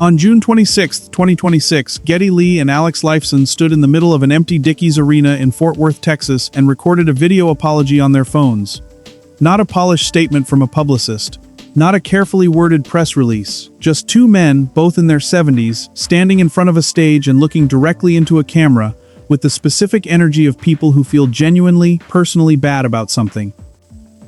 On June 26, 2026, Geddy Lee and Alex Lifeson stood in the middle of an empty Dickies Arena in Fort Worth, Texas, and recorded a video apology on their phones. Not a polished statement from a publicist. Not a carefully worded press release. Just two men, both in their 70s, standing in front of a stage and looking directly into a camera, with the specific energy of people who feel genuinely, personally bad about something.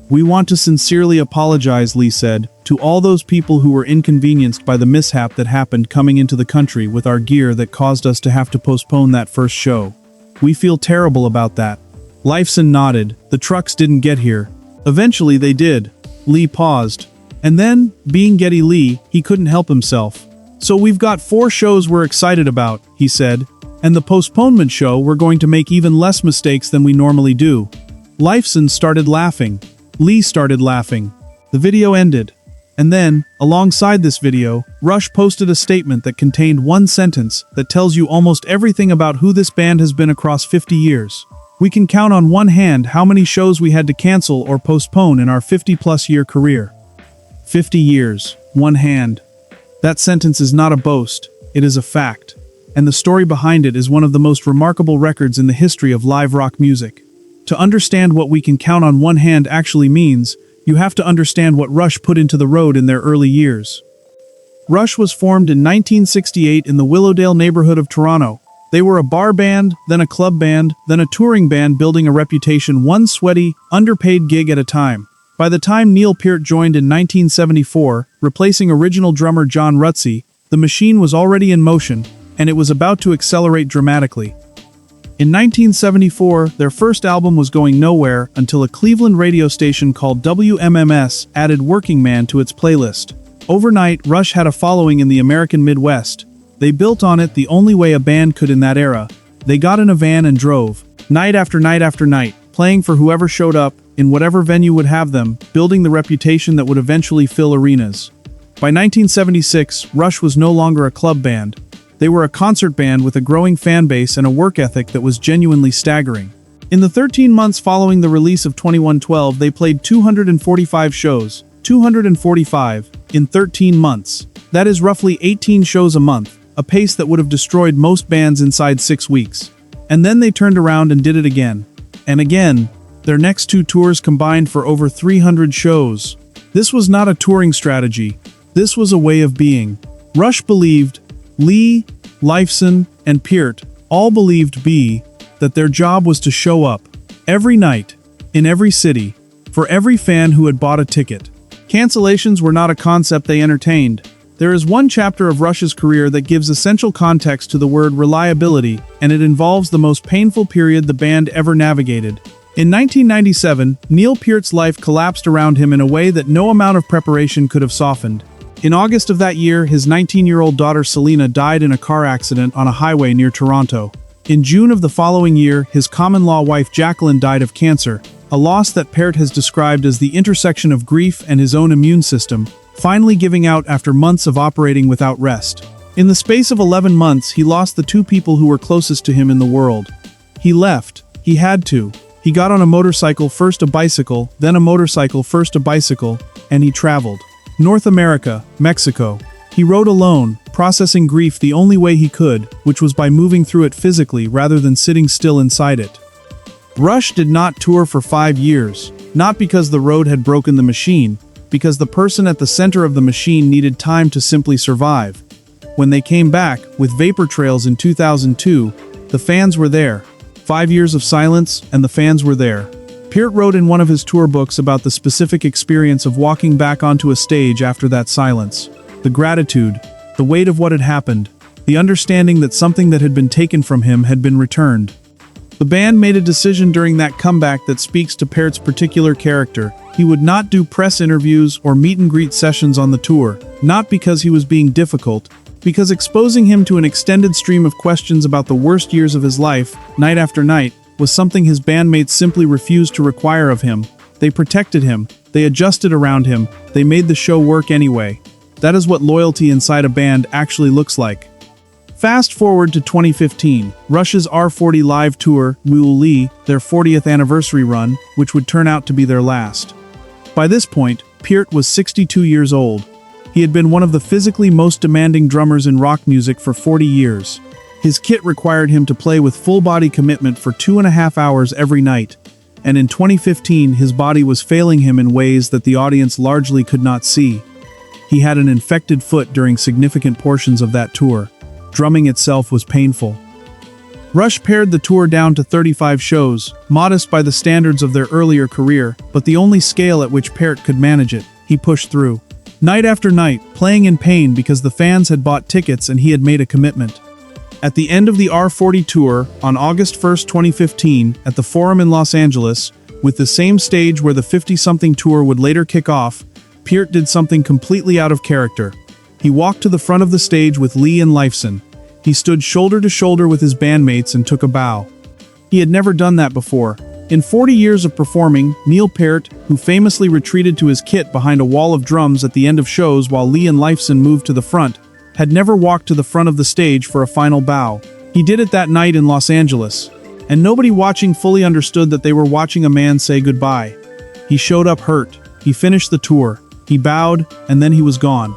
"We want to sincerely apologize," Lee said, "to all those people who were inconvenienced by the mishap that happened coming into the country with our gear that caused us to have to postpone that first show. We feel terrible about that." Lifeson nodded. "The trucks didn't get here." "Eventually they did." Lee paused. And then, being Geddy Lee, he couldn't help himself. "So we've got 4 shows we're excited about," he said. "And the postponement show we're going to make even less mistakes than we normally do." Lifeson started laughing. Lee started laughing. The video ended. And then, alongside this video, Rush posted a statement that contained one sentence that tells you almost everything about who this band has been across 50 years. "We can count on one hand how many shows we had to cancel or postpone in our 50-plus year career." 50 years, one hand. That sentence is not a boast, it is a fact. And the story behind it is one of the most remarkable records in the history of live rock music. To understand what "we can count on one hand" actually means, you have to understand what Rush put into the road in their early years. Rush was formed in 1968 in the Willowdale neighborhood of Toronto. They were a bar band, then a club band, then a touring band, building a reputation one sweaty, underpaid gig at a time. By the time Peart joined in 1974, replacing original drummer John Rutsey, the machine was already in motion, and it was about to accelerate dramatically. In 1974, their first album was going nowhere until a Cleveland radio station called WMMS added Working Man to its playlist. Overnight, Rush had a following in the American Midwest. They built on it the only way a band could in that era. They got in a van and drove, night after night after night, playing for whoever showed up, in whatever venue would have them, building the reputation that would eventually fill arenas. By 1976, Rush was no longer a club band. They were a concert band with a growing fan base and a work ethic that was genuinely staggering. In the 13 months following the release of 2112, they played 245 shows, 245, in 13 months. That is roughly 18 shows a month, a pace that would have destroyed most bands inside 6 weeks. And then they turned around and did it again. And again. Their next 2 tours combined for over 300 shows. This was not a touring strategy. This was a way of being. Rush believed, Lee, Lifeson, and Peart all believed that their job was to show up every night, in every city, for every fan who had bought a ticket. Cancellations were not a concept they entertained. There is one chapter of Rush's career that gives essential context to the word reliability, and it involves the most painful period the band ever navigated. In 1997, Peart's life collapsed around him in a way that no amount of preparation could have softened. In August of that year, his 19-year-old daughter Selena died in a car accident on a highway near Toronto. In June of the following year, his common-law wife Jacqueline died of cancer, a loss that Peart has described as the intersection of grief and his own immune system, finally giving out after months of operating without rest. In the space of 11 months, he lost the 2 people who were closest to him in the world. He left. He had to. He got on a motorcycle, first a bicycle, then a motorcycle, first a bicycle, and he traveled. North America, Mexico. He rode alone, processing grief the only way he could, which was by moving through it physically rather than sitting still inside it. Rush did not tour for 5 years, not because the road had broken the machine, because the person at the center of the machine needed time to simply survive. When they came back, with Vapor Trails in 2002, the fans were there. 5 years of silence, and the fans were there. Peart wrote in one of his tour books about the specific experience of walking back onto a stage after that silence. The gratitude, the weight of what had happened, the understanding that something that had been taken from him had been returned. The band made a decision during that comeback that speaks to Peart's particular character. He would not do press interviews or meet-and-greet sessions on the tour, not because he was being difficult, because exposing him to an extended stream of questions about the worst years of his life, night after night, was something his bandmates simply refused to require of him. They protected him, they adjusted around him, they made the show work anyway. That is what loyalty inside a band actually looks like. Fast forward to 2015, Rush's R40 live tour, Lee, their 40th anniversary run, which would turn out to be their last. By this point, Peart was 62 years old. He had been one of the physically most demanding drummers in rock music for 40 years. His kit required him to play with full-body commitment for 2.5 hours every night, and in 2015 his body was failing him in ways that the audience largely could not see. He had an infected foot during significant portions of that tour. Drumming itself was painful. Rush pared the tour down to 35 shows, modest by the standards of their earlier career, but the only scale at which Peart could manage it. He pushed through. Night after night, playing in pain because the fans had bought tickets and he had made a commitment. At the end of the R40 tour, on August 1, 2015, at the Forum in Los Angeles, with the same stage where the 50-something tour would later kick off, Peart did something completely out of character. He walked to the front of the stage with Lee and Lifeson. He stood shoulder to shoulder with his bandmates and took a bow. He had never done that before. In 40 years of performing, Peart, who famously retreated to his kit behind a wall of drums at the end of shows while Lee and Lifeson moved to the front, had never walked to the front of the stage for a final bow. He did it that night in Los Angeles, and nobody watching fully understood that they were watching a man say goodbye. He showed up hurt. He finished the tour. He bowed, and then he was gone.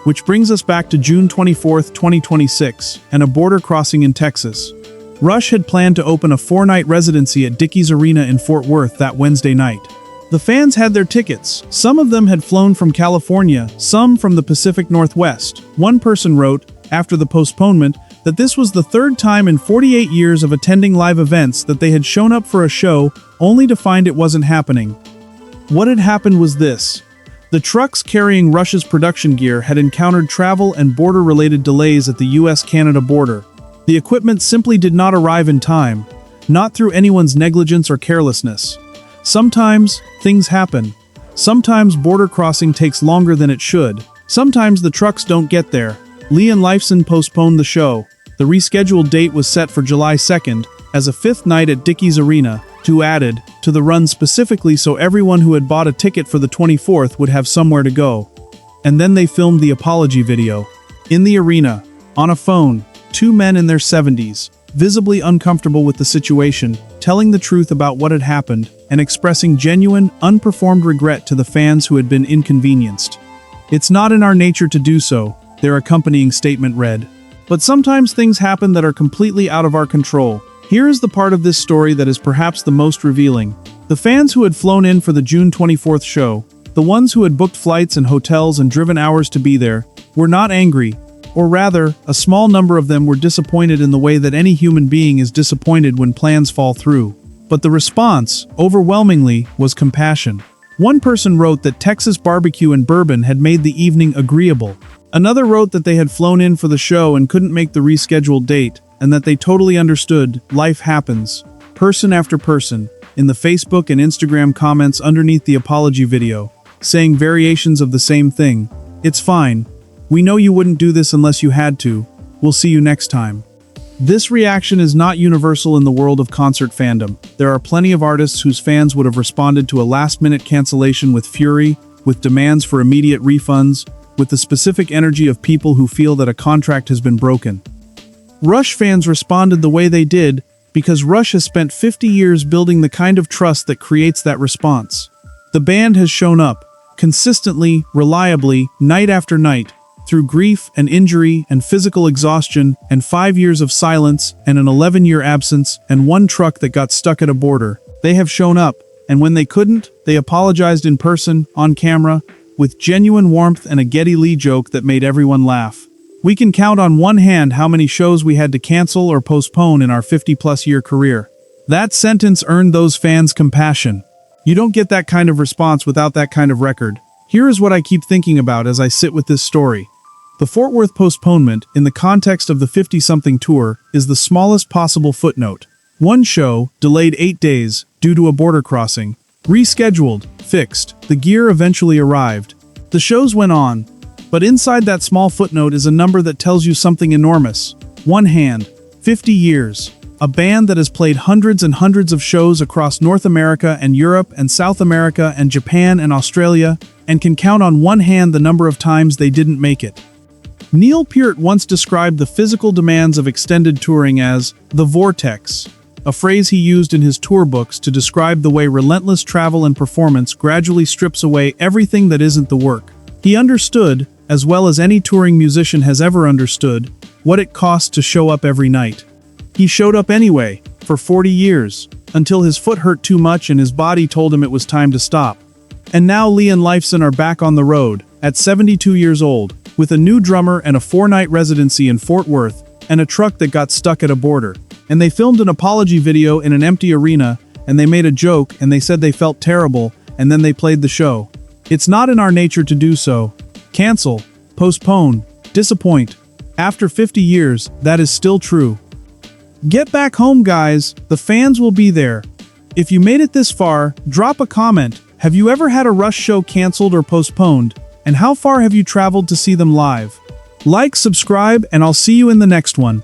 Which brings us back to June 24, 2026, and a border crossing in Texas. Rush had planned to open a 4-night residency at Dickies Arena in Fort Worth that Wednesday night. The fans had their tickets. Some of them had flown from California, some from the Pacific Northwest. One person wrote, after the postponement, that this was the third time in 48 years of attending live events that they had shown up for a show only to find it wasn't happening. What had happened was this. The trucks carrying Rush's production gear had encountered travel and border-related delays at the US-Canada border. The equipment simply did not arrive in time, not through anyone's negligence or carelessness. Sometimes, things happen. Sometimes border crossing takes longer than it should. Sometimes the trucks don't get there. Lee and Lifeson postponed the show. The rescheduled date was set for July 2nd, as a 5th night at Dickies Arena, to added to the run specifically so everyone who had bought a ticket for the 24th would have somewhere to go. And then they filmed the apology video. In the arena, on a phone, 2 men in their 70s, visibly uncomfortable with the situation, telling the truth about what had happened, and expressing genuine, unperformed regret to the fans who had been inconvenienced. It's not in our nature to do so, their accompanying statement read. But sometimes things happen that are completely out of our control. Here is the part of this story that is perhaps the most revealing. The fans who had flown in for the June 24th show, the ones who had booked flights and hotels and driven hours to be there, were not angry, or rather, a small number of them were disappointed in the way that any human being is disappointed when plans fall through. But the response, overwhelmingly, was compassion. One person wrote that Texas barbecue and bourbon had made the evening agreeable. Another wrote that they had flown in for the show and couldn't make the rescheduled date, and that they totally understood, life happens. Person after person, in the Facebook and Instagram comments underneath the apology video, saying variations of the same thing. It's fine. We know you wouldn't do this unless you had to. We'll see you next time. This reaction is not universal in the world of concert fandom. There are plenty of artists whose fans would have responded to a last-minute cancellation with fury, with demands for immediate refunds, with the specific energy of people who feel that a contract has been broken. Rush fans responded the way they did because Rush has spent 50 years building the kind of trust that creates that response. The band has shown up, consistently, reliably, night after night, through grief and injury and physical exhaustion and 5 years of silence and an 11-year absence and one truck that got stuck at a border. They have shown up, and when they couldn't, they apologized in person, on camera, with genuine warmth and a Geddy Lee joke that made everyone laugh. We can count on one hand how many shows we had to cancel or postpone in our 50-plus year career. That sentence earned those fans compassion. You don't get that kind of response without that kind of record. Here is what I keep thinking about as I sit with this story. The Fort Worth postponement, in the context of the 50-something tour, is the smallest possible footnote. One show, delayed 8 days, due to a border crossing. Rescheduled, fixed, the gear eventually arrived. The shows went on. But inside that small footnote is a number that tells you something enormous. One hand, 50 years. A band that has played hundreds and hundreds of shows across North America and Europe and South America and Japan and Australia, and can count on one hand the number of times they didn't make it. Peart once described the physical demands of extended touring as the vortex, a phrase he used in his tour books to describe the way relentless travel and performance gradually strips away everything that isn't the work. He understood, as well as any touring musician has ever understood, what it costs to show up every night. He showed up anyway, for 40 years, until his foot hurt too much and his body told him it was time to stop. And now Lee and Lifeson are back on the road, at 72 years old, with a new drummer and a 4-night residency in Fort Worth, and a truck that got stuck at a border. And they filmed an apology video in an empty arena, and they made a joke, and they said they felt terrible, and then they played the show. It's not in our nature to do so. Cancel, postpone, disappoint. After 50 years, that is still true. Get back home, guys. The fans will be there. If you made it this far, drop a comment. Have you ever had a Rush show canceled or postponed? And how far have you traveled to see them live? Like, subscribe, and I'll see you in the next one.